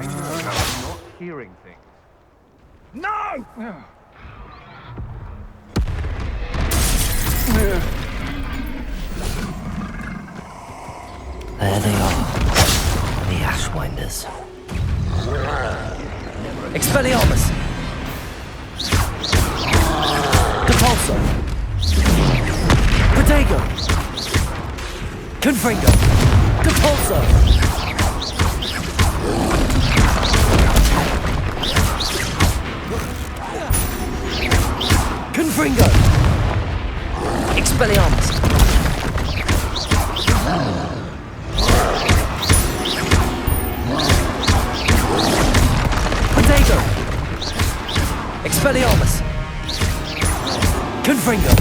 not hearing things. No! There they are, the Ashwinders. Expelliarmus! Depulso! Protego! Confringo! Depulso! Confringo! Expelliarmus! Protego! Expelliarmus! Confringo!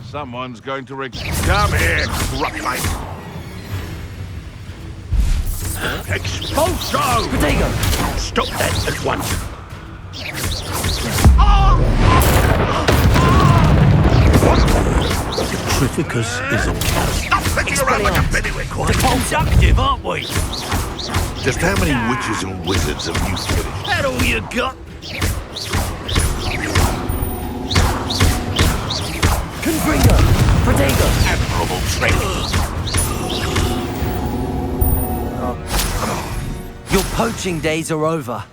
Someone's going to Come here, Rockmate! Expulso! Protego! Stop that at once! Trificus is a cat. Stop picking around like a penny. We're quite Conductive, aren't we? Just how many witches and wizards have you finished? That all you got? Confringo! Protego! Admirable training. Your poaching days are over.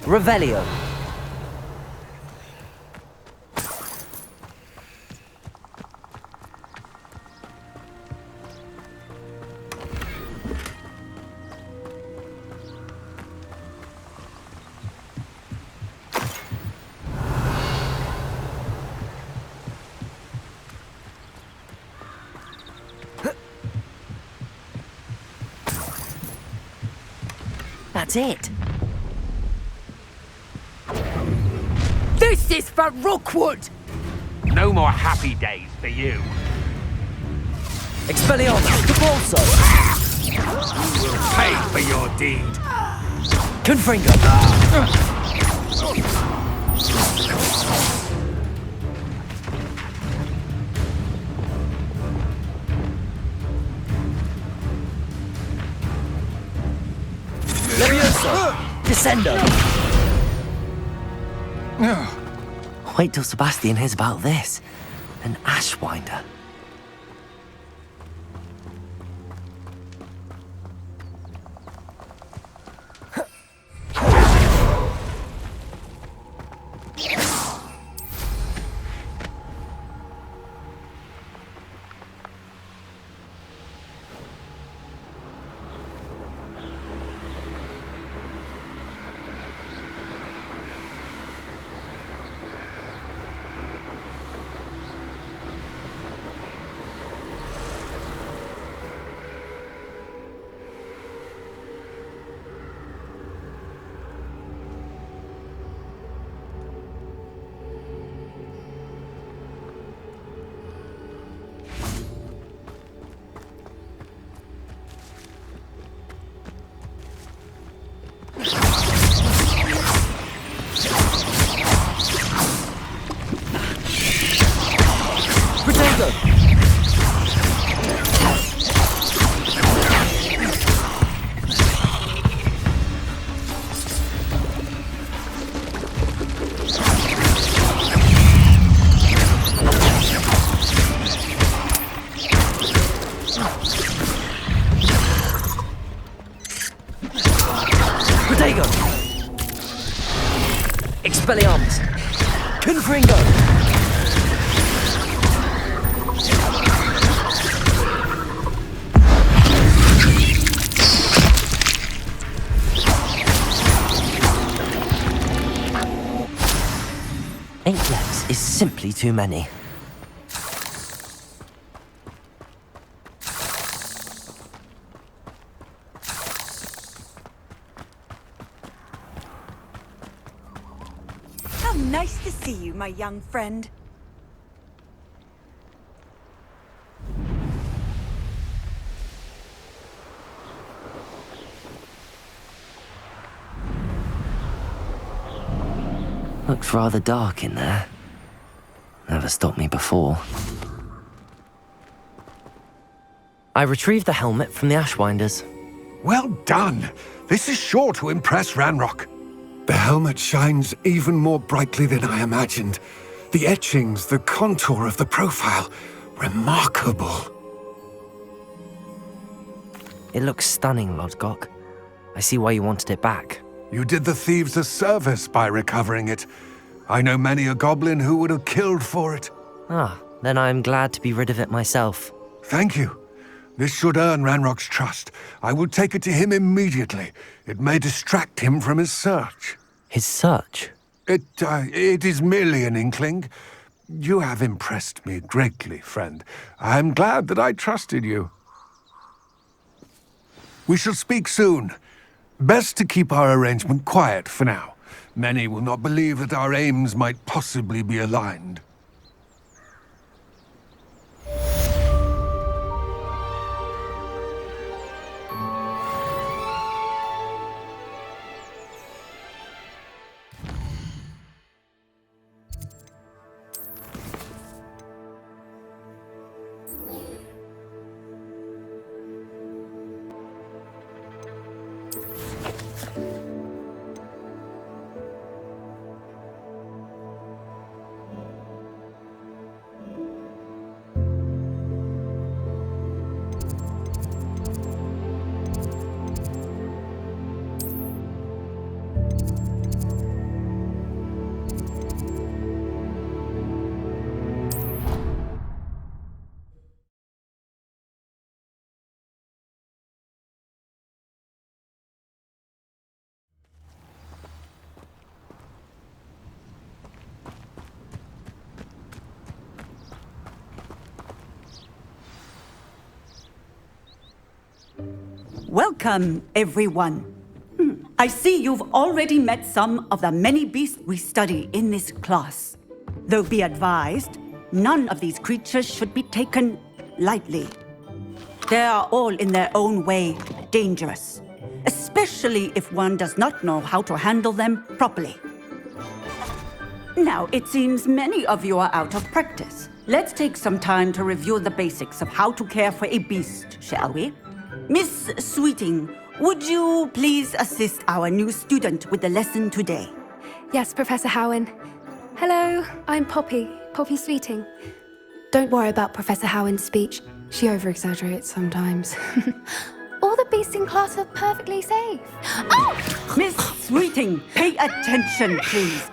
Revelio. That's it. This is for Rookwood! No more happy days for you. Expelliarmus! Depulso! You will pay for your deed. Confringo! Levioso! Descendo! Wait till Sebastian hears about this. An Ashwinder. Expelliarmus! Confringo! Eight legs. is simply too many. How nice to see you, my young friend. Looks rather dark in there. Never stopped me before. I retrieved the helmet from the Ashwinders. Well done. This is sure to impress Ranrock. The helmet shines even more brightly than I imagined. The etchings, the contour of the profile. Remarkable. It looks stunning, Lodgok. I see why you wanted it back. You did the thieves a service by recovering it. I know many a goblin who would have killed for it. Ah, then I'm glad to be rid of it myself. Thank you. This should earn Ranrock's trust. I will take it to him immediately. It may distract him from his search. His search? It is merely an inkling. You have impressed me greatly, friend. I am glad that I trusted you. We shall speak soon. Best to keep our arrangement quiet for now. Many will not believe that our aims might possibly be aligned. Welcome, everyone. I see you've already met some of the many beasts we study in this class. Though be advised, none of these creatures should be taken lightly. They are all in their own way dangerous, especially if one does not know how to handle them properly. Now, it seems many of you are out of practice. Let's take some time to review the basics of how to care for a beast, shall we? Miss Sweeting, would you please assist our new student with the lesson today? Yes, Professor Howen. Hello, I'm Poppy Sweeting. Don't worry about Professor Howen's speech. She over-exaggerates sometimes. All the beasts in class are perfectly safe. Oh! Miss Sweeting, pay attention, please.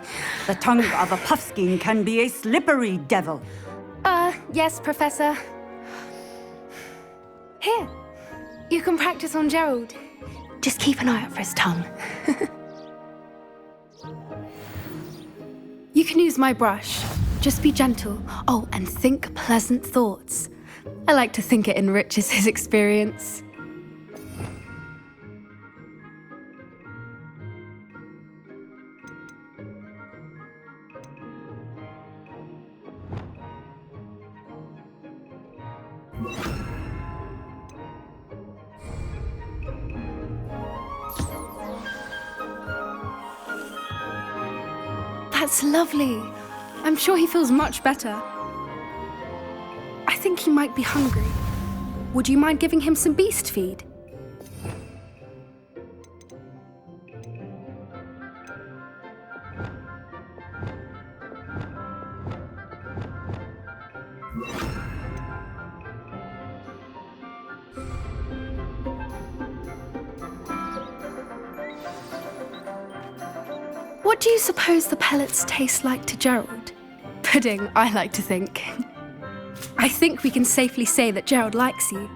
The tongue of a puffskein can be a slippery devil. Yes, Professor. Here, you can practice on Gerald. Just keep an eye out for his tongue. You can use my brush. Just be gentle. Oh, and think pleasant thoughts. I like to think it enriches his experience. That's lovely. I'm sure he feels much better. I think he might be hungry. Would you mind giving him some beast feed? What do you suppose the pellets taste like to Gerald? Pudding, I like to think. I think we can safely say that Gerald likes you.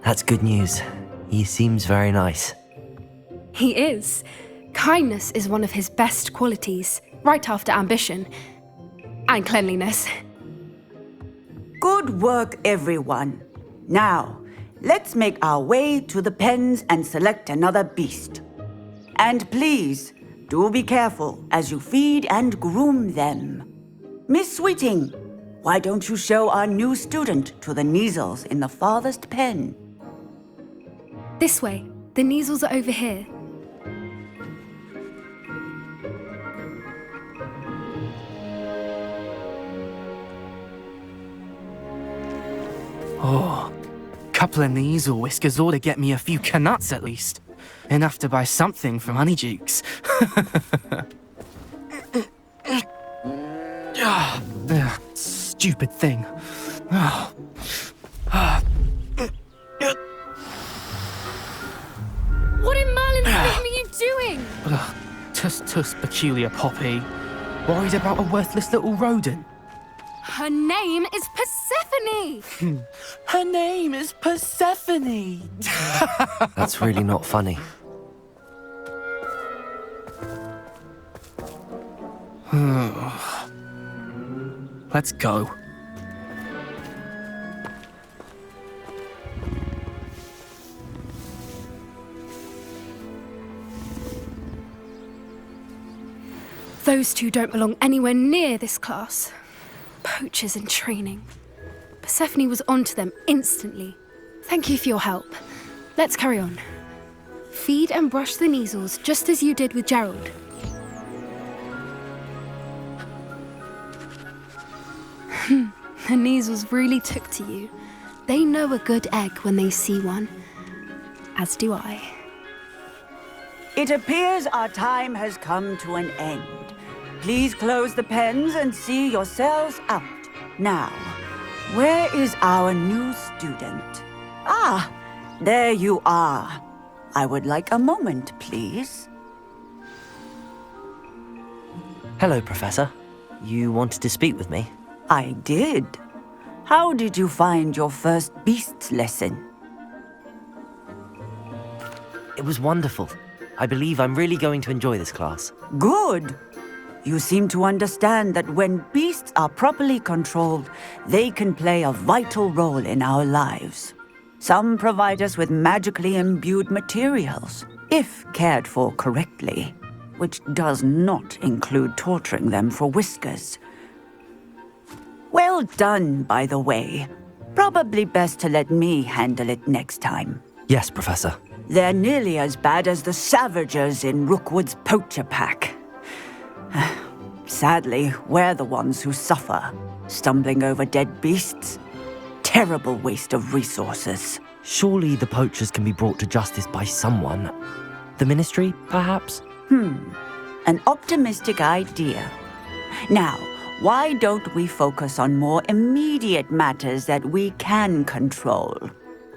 That's good news. He seems very nice. He is. Kindness is one of his best qualities, right after ambition. And cleanliness. Good work, everyone. Now, let's make our way to the pens and select another beast. And please, do be careful as you feed and groom them. Miss Sweeting, why don't you show our new student to the Neasels in the farthest pen? This way. The Neasels are over here. Oh, couple of Neasel whiskers ought to get me a few canuts at least. Enough to buy something from Honeydukes. Stupid thing. What in Merlin's name are you doing? Tuss, peculiar Poppy. Worried about a worthless little rodent. Her name is Persephone! Her name is Persephone! That's really not funny. Let's go. Those two don't belong anywhere near this class. Poachers in training. Persephone was onto them instantly. Thank you for your help. Let's carry on. Feed and brush the Neasels just as you did with Gerald. The Neasels really took to you. They know a good egg when they see one. As do I. It appears our time has come to an end. Please close the pens and see yourselves out. Now, where is our new student? Ah, there you are. I would like a moment, please. Hello, Professor. You wanted to speak with me? I did. How did you find your first beasts lesson? It was wonderful. I believe I'm really going to enjoy this class. Good. You seem to understand that when beasts are properly controlled, they can play a vital role in our lives. Some provide us with magically imbued materials, if cared for correctly, which does not include torturing them for whiskers. Well done, by the way. Probably best to let me handle it next time. Yes, Professor. They're nearly as bad as the Savagers in Rookwood's poacher pack. Sadly, we're the ones who suffer, stumbling over dead beasts. Terrible waste of resources. Surely the poachers can be brought to justice by someone. The Ministry, perhaps? An optimistic idea. Now, why don't we focus on more immediate matters that we can control?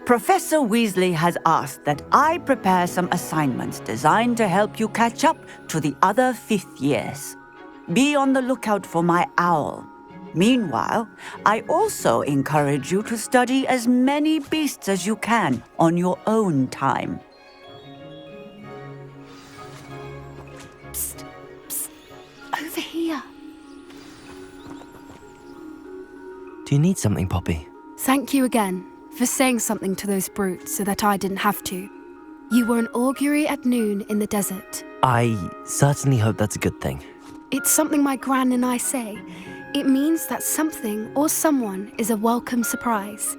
Professor Weasley has asked that I prepare some assignments designed to help you catch up to the other 5th years. Be on the lookout for my owl. Meanwhile, I also encourage you to study as many beasts as you can on your own time. Psst, psst, over here. Do you need something, Poppy? Thank you again for saying something to those brutes so that I didn't have to. You were an augury at noon in the desert. I certainly hope that's a good thing. It's something my gran and I say. It means that something or someone is a welcome surprise.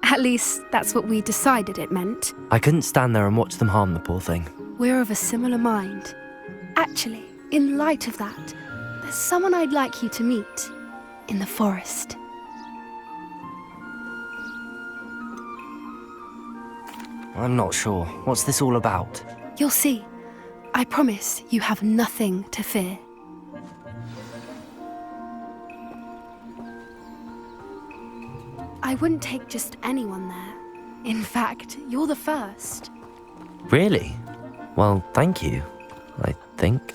At least, that's what we decided it meant. I couldn't stand there and watch them harm the poor thing. We're of a similar mind. Actually, in light of that, there's someone I'd like you to meet in the forest. I'm not sure. What's this all about? You'll see. I promise you have nothing to fear. I wouldn't take just anyone there. In fact, you're the first. Really? Well, thank you, I think.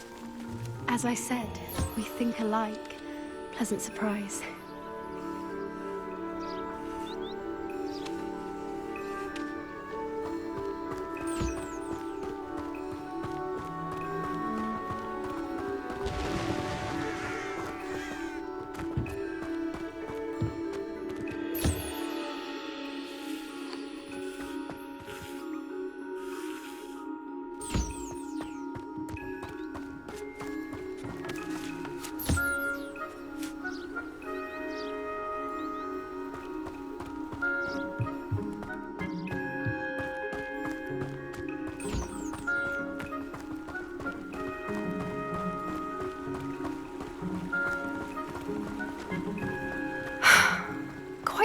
As I said, we think alike. Pleasant surprise.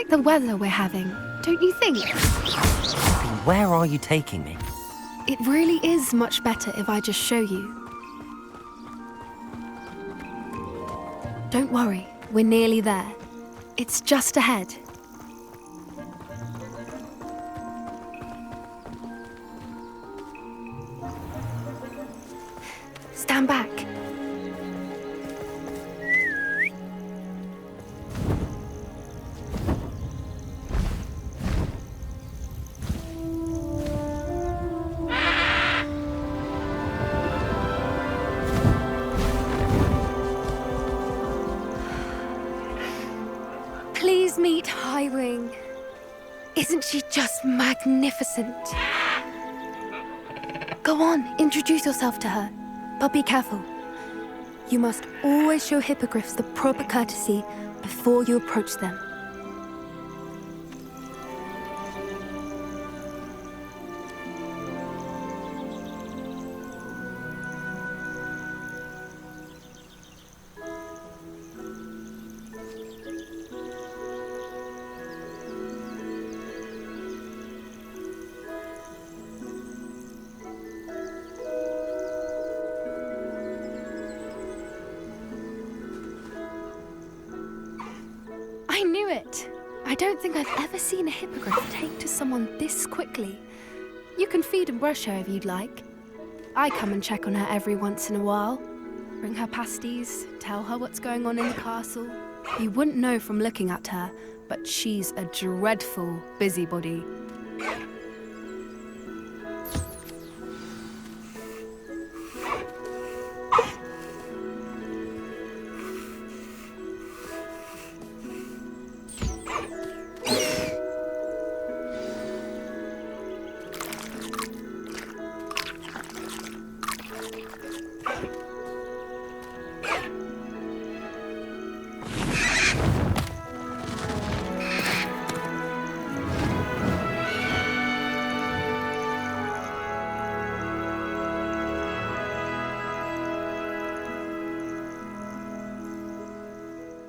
like the weather we're having, don't you think? Where are you taking me? It really is much better if I just show you. Don't worry, we're nearly there. It's just ahead. Stand back. Please meet Highwing. Isn't she just magnificent? Go on, introduce yourself to her. But be careful. You must always show hippogriffs the proper courtesy before you approach them. I knew it! I don't think I've ever seen a hippogriff take to someone this quickly. You can feed and brush her if you'd like. I come and check on her every once in a while. Bring her pasties, tell her what's going on in the castle. You wouldn't know from looking at her, but she's a dreadful busybody.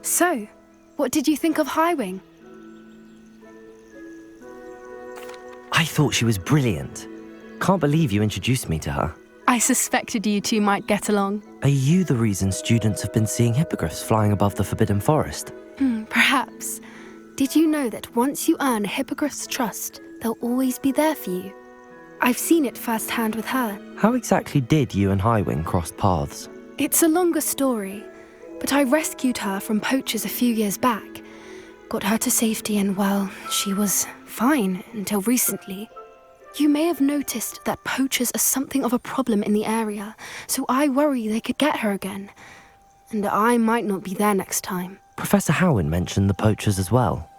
So, what did you think of Highwing? I thought she was brilliant. Can't believe you introduced me to her. I suspected you two might get along. Are you the reason students have been seeing hippogriffs flying above the Forbidden Forest? Perhaps. Did you know that once you earn a hippogriff's trust, they'll always be there for you? I've seen it firsthand with her. How exactly did you and Highwing cross paths? It's a longer story, but I rescued her from poachers a few years back. Got her to safety and, well, she was fine until recently. You may have noticed that poachers are something of a problem in the area, so I worry they could get her again. And I might not be there next time. Professor Howin mentioned the poachers as well.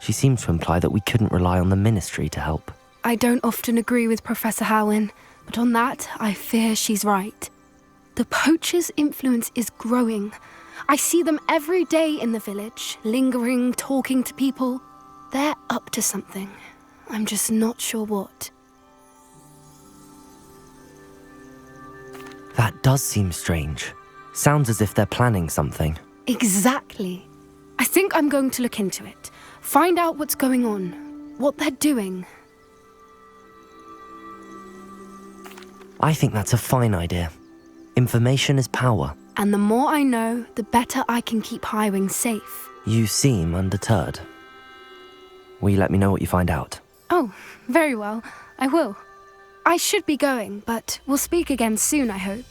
She seemed to imply that we couldn't rely on the Ministry to help. I don't often agree with Professor Howin, but on that, I fear she's right. The poachers' influence is growing. I see them every day in the village, lingering, talking to people. They're up to something. I'm just not sure what. That does seem strange. Sounds as if they're planning something. Exactly. I think I'm going to look into it. Find out what's going on, what they're doing. I think that's a fine idea. Information is power. And the more I know, the better I can keep Highwing safe. You seem undeterred. Will you let me know what you find out? Oh, very well. I will. I should be going, but we'll speak again soon, I hope.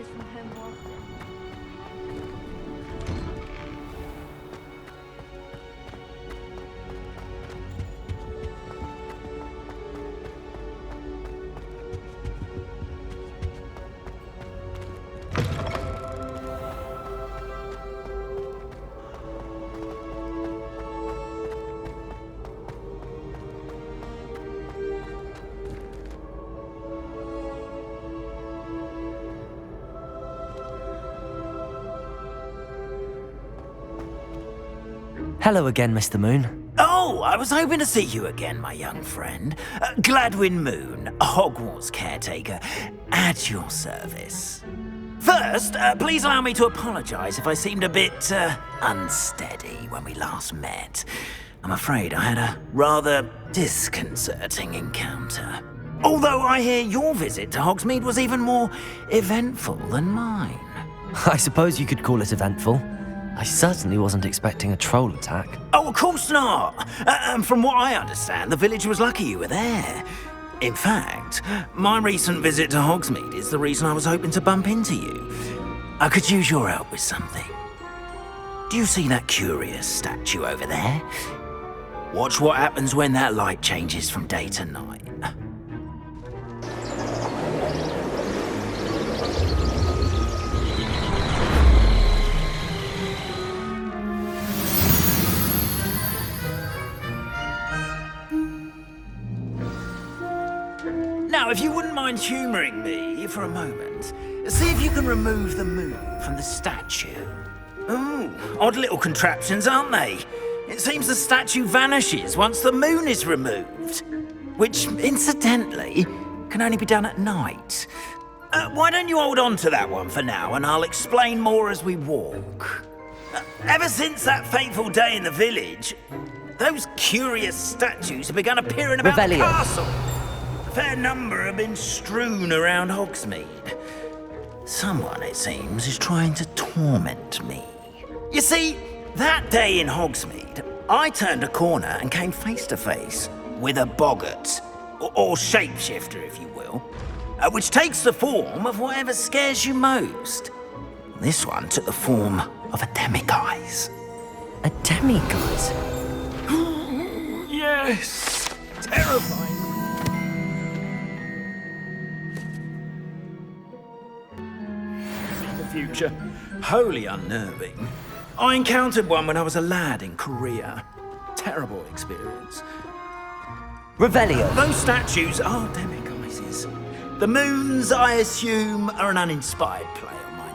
pages from Memoir. Hello again, Mr. Moon. Oh, I was hoping to see you again, my young friend. Gladwin Moon, Hogwarts Caretaker, at your service. First, please allow me to apologise if I seemed a bit unsteady when we last met. I'm afraid I had a rather disconcerting encounter. Although I hear your visit to Hogsmeade was even more eventful than mine. I suppose you could call it eventful. I certainly wasn't expecting a troll attack. Oh, of course not. And from what I understand, the village was lucky you were there. In fact, my recent visit to Hogsmeade is the reason I was hoping to bump into you. I could use your help with something. Do you see that curious statue over there? Watch what happens when that light changes from day to night. Now, if you wouldn't mind humouring me for a moment, see if you can remove the moon from the statue. Ooh, odd little contraptions, aren't they? It seems the statue vanishes once the moon is removed. Which, incidentally, can only be done at night. Why don't you hold on to that one for now, and I'll explain more as we walk. Ever since that fateful day in the village, those curious statues have begun appearing about Revelio. the castle. A fair number have been strewn around Hogsmeade. Someone, it seems, is trying to torment me. You see, that day in Hogsmeade, I turned a corner and came face to face with a boggart, or shapeshifter, if you will, which takes the form of whatever scares you most. This one took the form of a Demiguise. A demiguise? Yes! Terrifying. The future. Wholly unnerving. I encountered one when I was a lad in Korea. Terrible experience. Revelio. Those statues are demiguises. The moons, I assume, are an uninspired play on my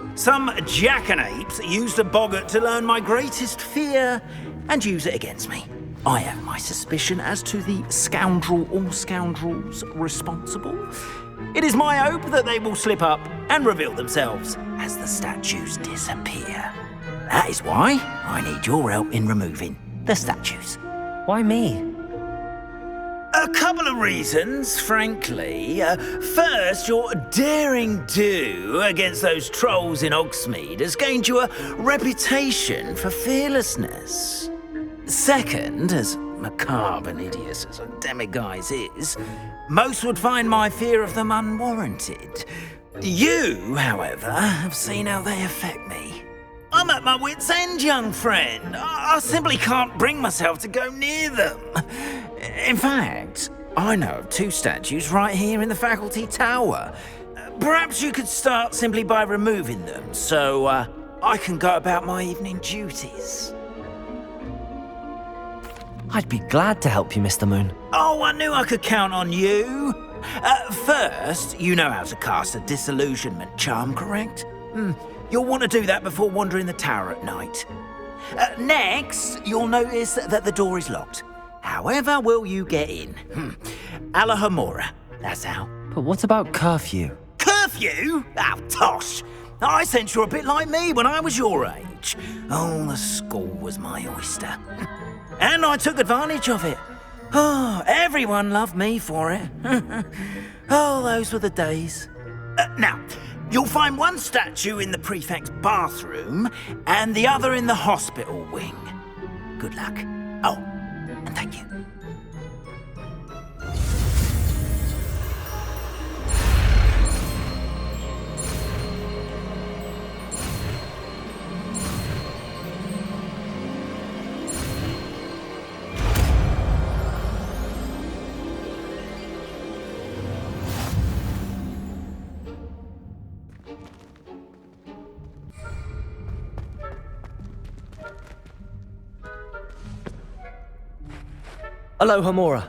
name. Some jackanapes used a boggart to learn my greatest fear and use it against me. I have my suspicion as to the scoundrel or scoundrels responsible. It is my hope that they will slip up and reveal themselves as the statues disappear. That is why I need your help in removing the statues. Why me? A couple of reasons, frankly. First, your daring do against those trolls in Hogsmeade has gained you a reputation for fearlessness. Second, as macabre and hideous as a demiguise is, most would find my fear of them unwarranted. You, however, have seen how they affect me. I'm at my wit's end, young friend. I simply can't bring myself to go near them. In fact, I know of two statues right here in the faculty tower. Perhaps you could start simply by removing them, so I can go about my evening duties. I'd be glad to help you, Mr. Moon. Oh, I knew I could count on you. First, you know how to cast a disillusionment charm, correct? You'll want to do that before wandering the tower at night. Next, you'll notice that the door is locked. However will you get in? Alahomora, that's how. But what about curfew? Curfew? Oh, tosh. I sense you're a bit like me when I was your age. Oh, the school was my oyster. And I took advantage of it. Oh, everyone loved me for it. Oh, those were the days. Now, you'll find one statue in the prefect's bathroom and the other in the hospital wing. Good luck. Oh, and thank you. Aloha Mora.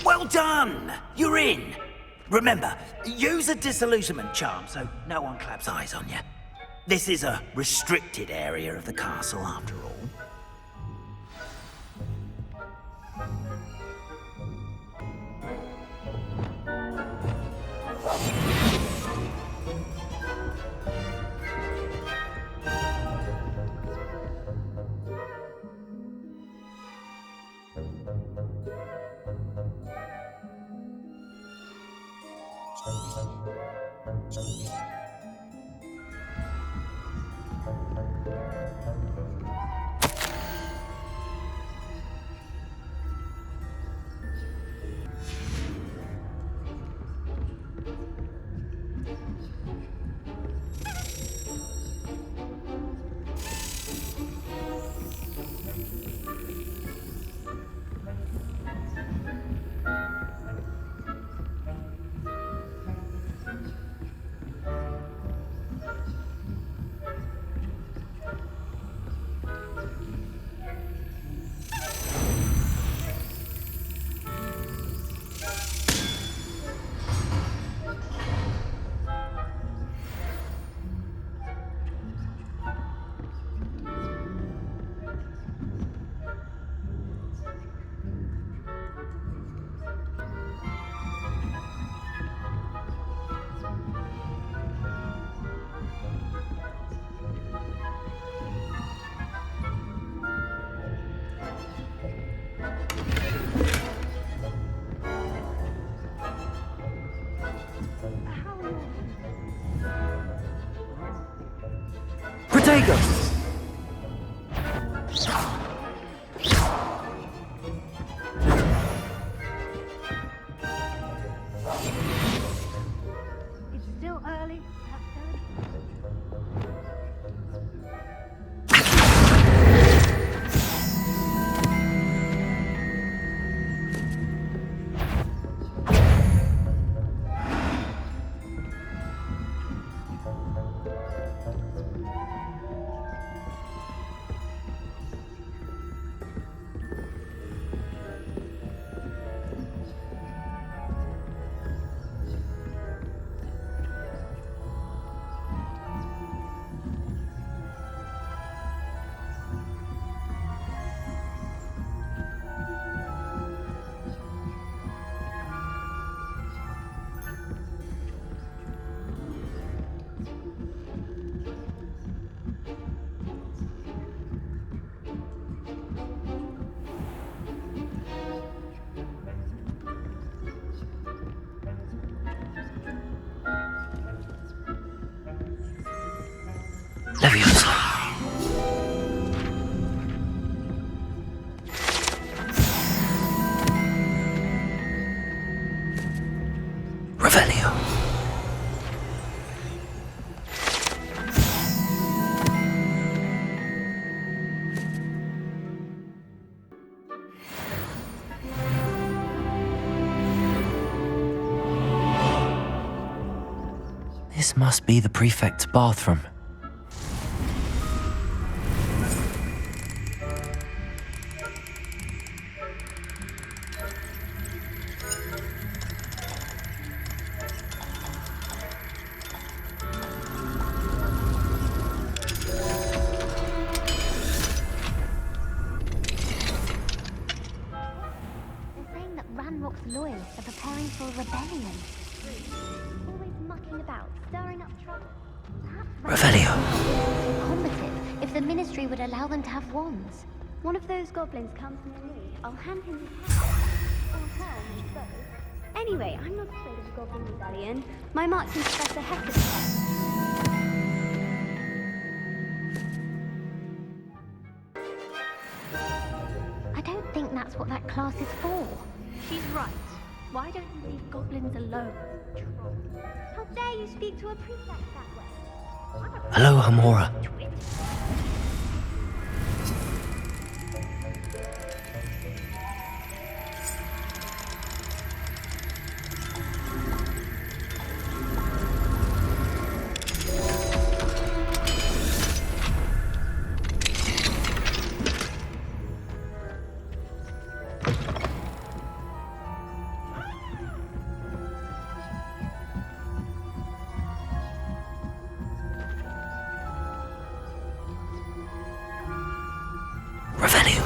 Well done! You're in! Remember, use a disillusionment charm so no one claps eyes on you. This is a restricted area of the castle, after all. Caretaker! It's still early. Leviosa. Revelio. This must be the prefect's bathroom. Ranrock's loyalists are preparing for a rebellion. Always mucking about, stirring up trouble. Perhaps Revelio. combative if the Ministry would allow them to have wands. One of those goblins comes near me, I'll hand him his hat. Or her, maybe both. Anyway, I'm not afraid of the Goblin Rebellion. My marching professor Hector. I don't think that's what that class is for. She's right. Why don't you leave goblins alone? How dare you speak to a prefect that way? Hello, Hamora. Revelio.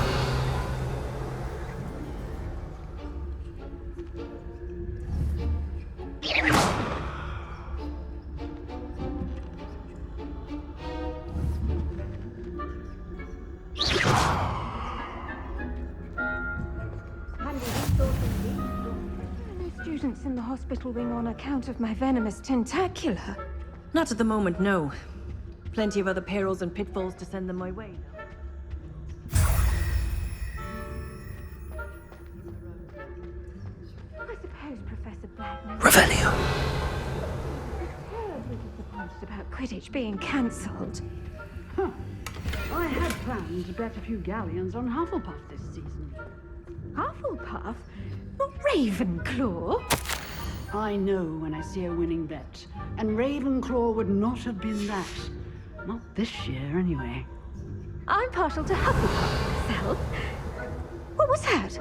Students in the hospital wing on account of my venomous tentacula. Not at the moment, no. Plenty of other perils and pitfalls to send them my way. I suppose Professor Black knows Revelio. terribly disappointed about Quidditch being cancelled. I had planned to bet a few galleons on Hufflepuff this season. Hufflepuff? Not Ravenclaw? I know when I see a winning bet, and Ravenclaw would not have been that. Not this year, anyway. I'm partial to Hufflepuff myself. What was that?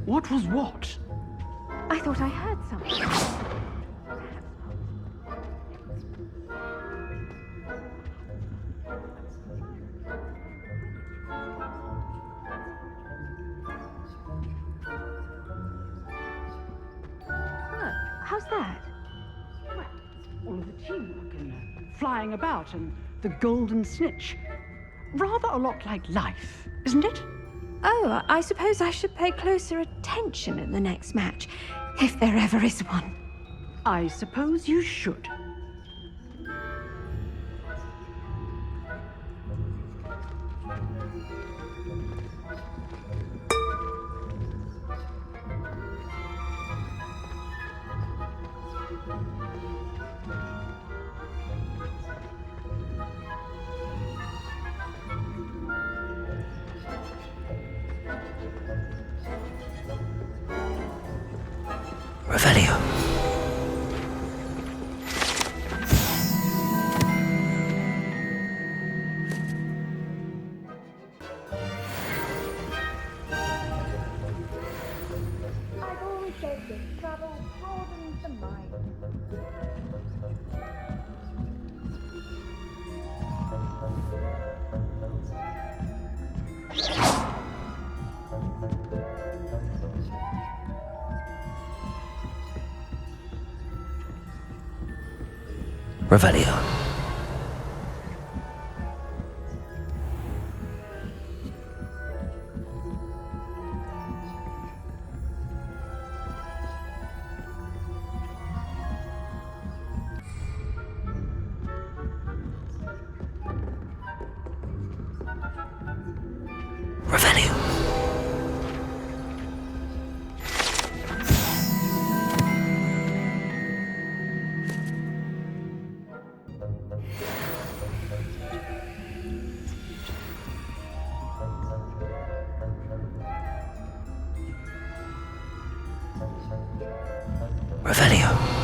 What was what? I thought I heard something. How's that? Well, all of the teamwork and flying about and the golden snitch. Rather a lot like life, isn't it? Oh, I suppose I should pay closer attention in the next match, if there ever is one. I suppose you should. Revelio. I've always said this travel broadens the mind. Revelio. Revelio. Revelio.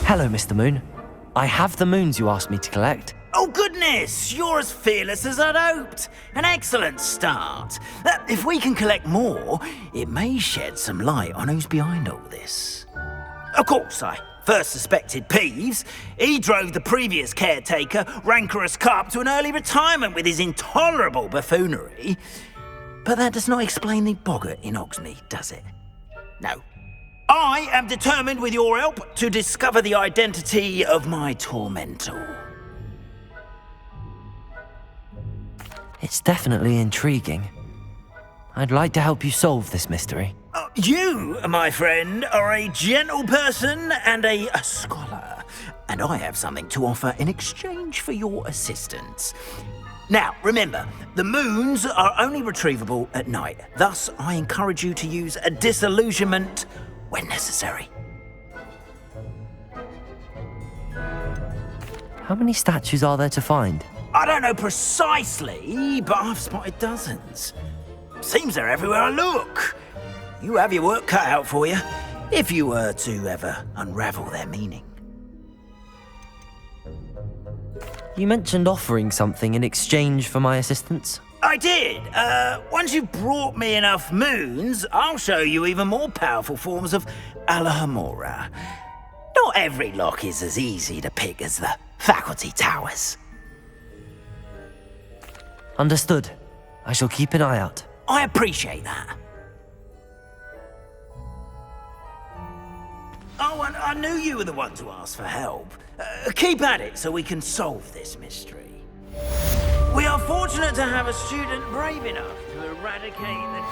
Hello, Mr. Moon. I have the moons you asked me to collect. Oh, goodness! You're as fearless as I'd hoped. An excellent start. If we can collect more, it may shed some light on who's behind all this. Of course, I first suspected Peeves. He drove the previous caretaker, rancorous Carp, to an early retirement with his intolerable buffoonery. But that does not explain the boggart in Hogsmeade, does it? No. I am determined, with your help, to discover the identity of my tormentor. It's definitely intriguing. I'd like to help you solve this mystery. You, my friend, are a gentle person and a scholar, and I have something to offer in exchange for your assistance. Now, remember, the moons are only retrievable at night. Thus, I encourage you to use a disillusionment when necessary. How many statues are there to find? I don't know precisely, but I've spotted dozens. Seems they're everywhere I look. You have your work cut out for you, if you were to ever unravel their meaning. You mentioned offering something in exchange for my assistance. I did. Once you've brought me enough moons, I'll show you even more powerful forms of Alohomora. Not every lock is as easy to pick as the faculty towers. Understood. I shall keep an eye out. I appreciate that. Oh, and I knew you were the one to ask for help. Keep at it so we can solve this mystery. We are fortunate to have a student brave enough to eradicate the...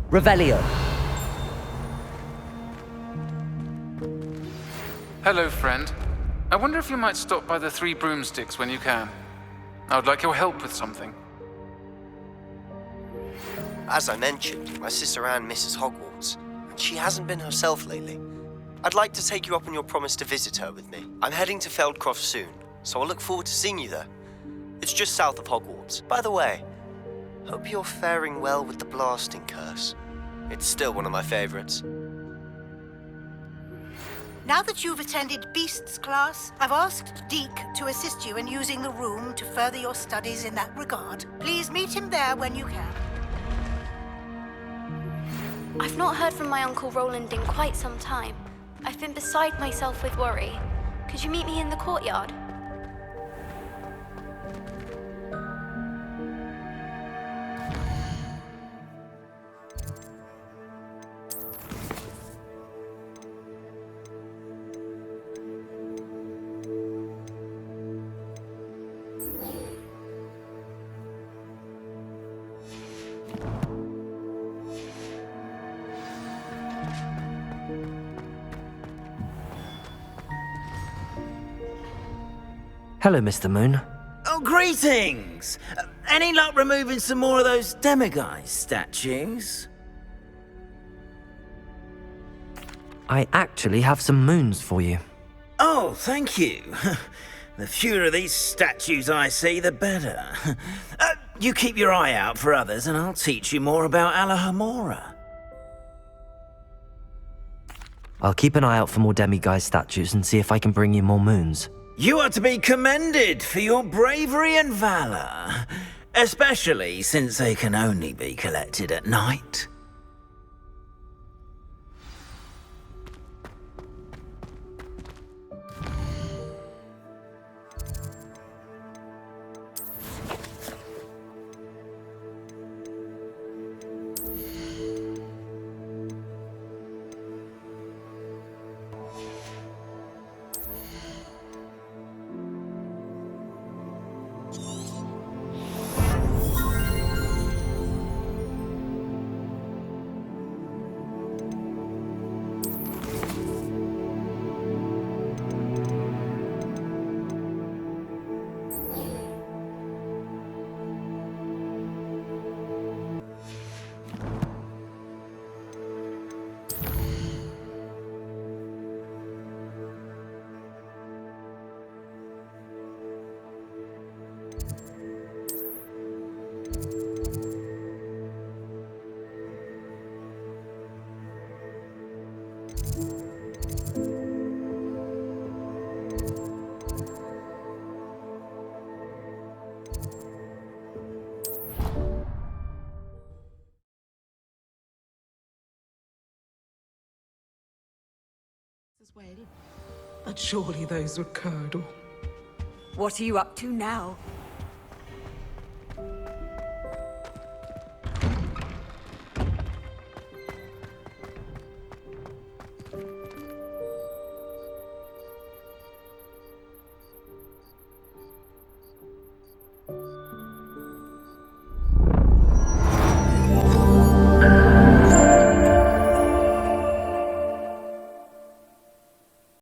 Revelio. Hello, friend. I wonder if you might stop by the 3 broomsticks when you can. I would like your help with something. As I mentioned, my sister Anne misses Hogwarts, and she hasn't been herself lately. I'd like to take you up on your promise to visit her with me. I'm heading to Feldcroft soon, so I'll look forward to seeing you there. It's just south of Hogwarts. By the way, hope you're faring well with the blasting curse. It's still one of my favorites. Now that you've attended Beasts class, I've asked Deke to assist you in using the room to further your studies in that regard. Please meet him there when you can. I've not heard from my Uncle Roland in quite some time. I've been beside myself with worry. Could you meet me in the courtyard? Hello, Mr. Moon. Oh, greetings! Any luck removing some more of those Demiguise statues? I actually have some moons for you. Oh, thank you. The fewer of these statues I see, the better. You keep your eye out for others, and I'll teach you more about Alohomora. I'll keep an eye out for more Demiguise statues and see if I can bring you more moons. You are to be commended for your bravery and valor, especially since they can only be collected at night. as well. But surely those would curdle. What are you up to now?